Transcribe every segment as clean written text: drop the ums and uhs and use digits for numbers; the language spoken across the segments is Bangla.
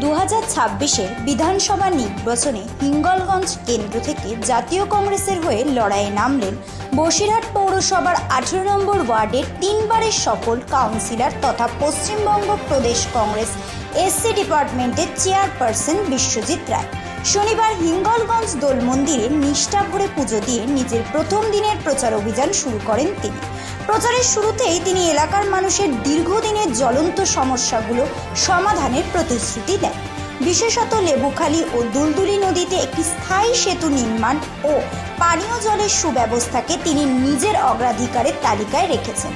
2026-এর বিধানসভা নির্বাচনে হিঙ্গলগঞ্জ কেন্দ্র থেকে জাতীয় কংগ্রেসের হয়ে লড়াইয়ে নামলেন বসিরহাট পৌরসভার 18 নম্বর ওয়ার্ডের 3 বারের সফল কাউন্সিলর তথা পশ্চিমবঙ্গ প্রদেশ কংগ্রেস এসসি ডিপার্টমেন্টের চেয়ারপারসন বিশ্বজিৎ রায়। শনিবার হিঙ্গলগঞ্জ দোল মন্দিরে নিষ্ঠা ভরে পুজো দিয়ে নিজের প্রথম দিনের প্রচার অভিযান শুরু করেন তিনি। প্রচারের শুরুতেই তিনি এলাকার মানুষের দীর্ঘদিনের জ্বলন্ত সমস্যাগুলো সমাধানের প্রতিশ্রুতি দেন। বিশেষত লেবুখালী ও দুলদুলি নদীতে একটি স্থায়ী সেতু নির্মাণ ও পানীয় জলের সুব্যবস্থাকে তিনি নিজের অগ্রাধিকারের তালিকায় রেখেছেন।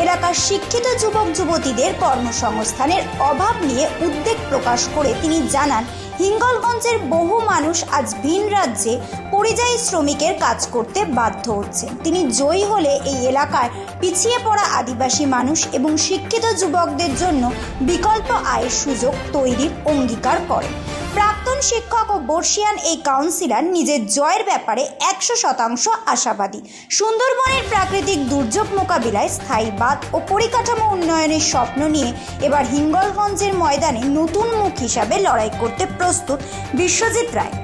এলাকার শিক্ষিত যুবক যুবতীদের কর্মসংস্থানের অভাব নিয়ে উদ্বেগ প্রকাশ করে তিনি জানান, হিঙ্গলগঞ্জের বহু মানুষ আজ ভিন রাজ্যে পরিযায়ী শ্রমিকের কাজ করতে বাধ্য হচ্ছেন। তিনি জয়ী হলে এই এলাকায় পিছিয়ে পড়া আদিবাসী মানুষ এবং শিক্ষিত যুবকদের জন্য বিকল্প আয়ের সুযোগ তৈরির অঙ্গীকার করেন। প্রাক্তন শিক্ষক ও বর্ষিয়ান এই কাউন্সিলর নিজের জয়ের ব্যাপারে 100% আশাবাদী। সুন্দরবনের প্রাকৃতিক দুর্যোগ মোকাবিলায় স্থায়ী বাঁধ ও পরিকাঠামো উন্নয়নের স্বপ্ন নিয়ে এবার হিঙ্গলগঞ্জের ময়দানে নতুন মুখ হিসাবে লড়াই করতে প্রস্তুত বিশ্বজিৎ রায়।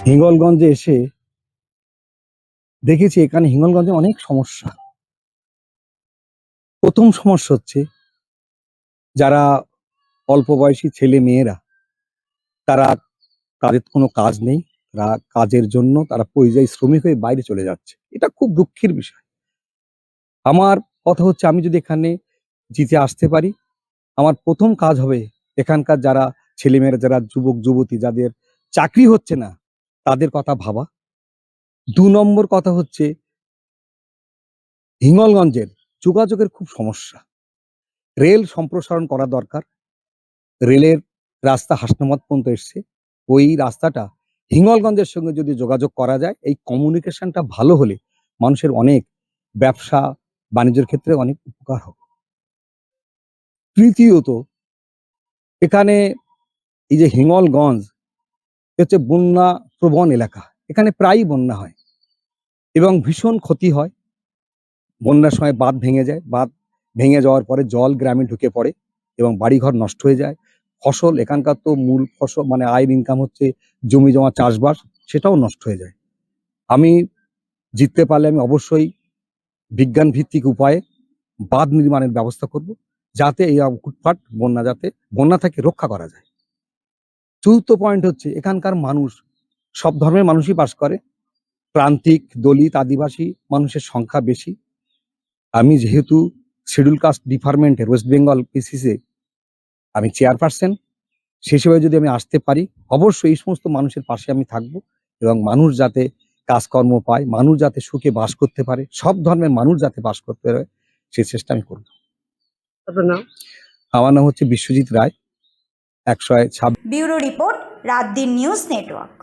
হিঙ্গলগঞ্জে এসে দেখেছি এখানে হিঙ্গলগঞ্জে অনেক সমস্যা। প্রথম সমস্যা হচ্ছে যারা অল্প বয়সী ছেলে মেয়েরা তাদের কোনো কাজ নেই, তারা কাজের জন্য তারা পরিযায়ী শ্রমিক হয়ে বাইরে চলে যাচ্ছে। এটা খুব দুঃখের বিষয়। আমার কথা হচ্ছে, আমি যদি এখানে জিতে আসতে পারি, আমার প্রথম কাজ হবে এখানকার যারা ছেলেমেয়েরা, যারা যুবক যুবতী, যাদের চাকরি হচ্ছে না, তাদের কথা ভাবা। 2 নম্বর কথা হচ্ছে, হিঙ্গলগঞ্জের যোগাযোগের খুব সমস্যা। রেল সম্প্রসারণ করা দরকার। রেলের রাস্তা হাসনাবাদ পর্যন্ত এসছে। ওই রাস্তাটা হিঙ্গলগঞ্জের সঙ্গে যদি যোগাযোগ করা যায়, এই কমিউনিকেশনটা ভালো হলে মানুষের অনেক ব্যবসা বাণিজ্যের ক্ষেত্রে অনেক উপকার হবে। তৃতীয়ত, এখানে এই যে হিঙ্গলগঞ্জ হচ্ছে বন্যা প্রবণ এলাকা, এখানে প্রায়ই বন্যা হয় এবং ভীষণ ক্ষতি হয়। বন্যার সময় বাঁধ ভেঙে যায়, বাঁধ ভেঙে যাওয়ার পরে জল গ্রামে ঢুকে পড়ে এবং বাড়িঘর নষ্ট হয়ে যায়। ফসল, এখানকার তো মূল ফসল মানে আয়ের ইনকাম হচ্ছে জমি জমা চাষবাস, সেটাও নষ্ট হয়ে যায়। আমি জিততে পারলে আমি অবশ্যই বিজ্ঞান ভিত্তিক উপায়ে বাঁধ নির্মাণের ব্যবস্থা করব, যাতে এই উৎপাট বন্যা থেকে রক্ষা করা যায়। চতুর্থ পয়েন্ট হচ্ছে, এখানকার মানুষ সব ধর্মের মানুষই বাস করে। প্রান্তিক, দলিত, আদিবাসী মানুষের সংখ্যা বেশি। আমি যেহেতু শিডিউল কাস্ট ডিপার্টমেন্টের ওয়েস্ট বেঙ্গল পিসিসি আমি চেয়ারপারসন, সেই হিসেবে যদি আমি আসতে পারি, অবশ্যই এই সমস্ত মানুষের পাশে আমি থাকব এবং মানুষ যাতে কাজকর্ম পায়, মানুষ যাতে সুখে বাস করতে পারে, সব ধর্মের মানুষ যাতে বাস করতে পারে, সেই চেষ্টা আমি করব। আমার নাম হচ্ছে বিশ্বজিৎ রায়। 126। ব্যুরো রিপোর্ট, রাত দিন নিউজ নেটওয়ার্ক।